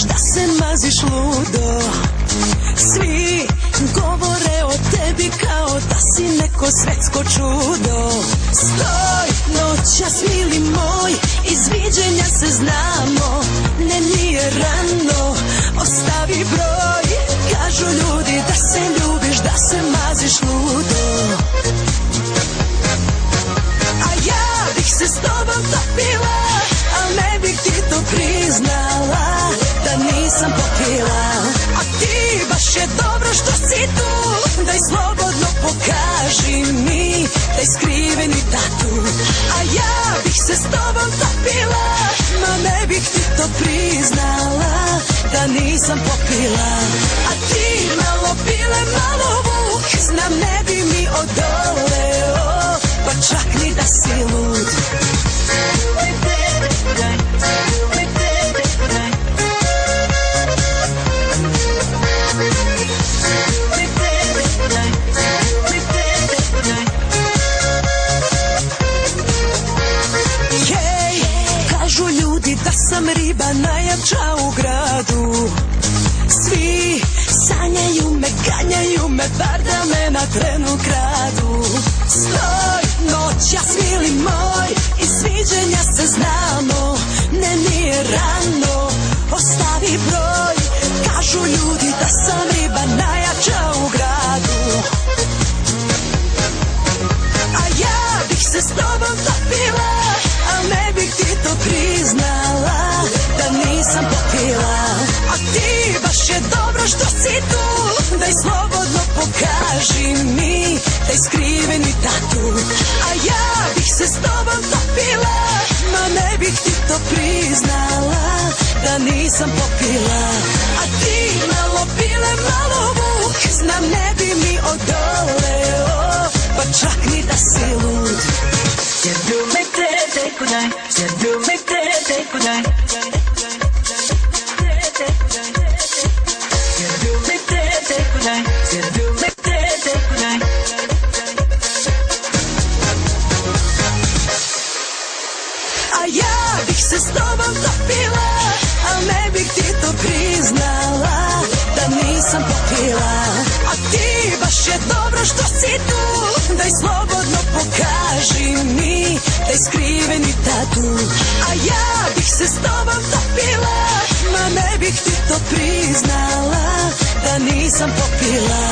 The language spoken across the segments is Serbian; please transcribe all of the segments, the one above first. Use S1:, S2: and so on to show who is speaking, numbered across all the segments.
S1: Da se maziš ludo, svi govore o tebi kao da si neko svetsko čudo. Stoj, noćas mili moj, iz viđenja se znamo, ne nije rano, ostavi broj. Kažu ljudi da se ljubiš, da se maziš ludo, a ja bih se s tobom topila, al ne bih ti to priznala da nisam popila. A ti baš je dobro što si tu, daj slobodno pokaži mi taj skriveni tatu. A ja bih se s tobom topila, ma ne bih ti to priznala da nisam popila. A ti malo pile, malo vuk, znam ne bi mi odoleo, pa čak ni da si lud. Da sam riba najjača u gradu, svi sanjaju me, ganjaju me, bar da me na trenu kradu. Stoj, noćas mili moj, iz sviđenja se znamo, ne nije rano, ostavi broj. Kažu ljudi da sam riba najjača u gradu, a ja bih se s tobom topila, al ne bih ti to priznala da nisam popila. A ti baš je dobro što si tu, daj slobodno pokaži mi taj skriveni tatu. A ja bih se s tobom topila, ma ne bih ti to priznala da nisam popila. A ti malo pile, malo vuk, znam ne bi mi odoleo, pa čak ni da si lud. Jer dumite te kudaj, jer dumite te kudaj, jer dumite te kudaj, jer dumite te kudaj. A ja bih se s tobom topila, al ne bih ti to priznala da nisam popila. A ti baš je dobro što si tu, daj slobodno pokaži mi taj skriveni tatu. A ja bih se s tobom topila, ma ne bih ti to priznala da nisam popila.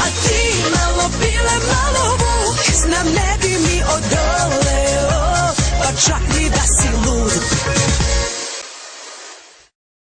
S1: A ti malo pile, malo vuk, znam ne bi mi odoleo, pa čak ni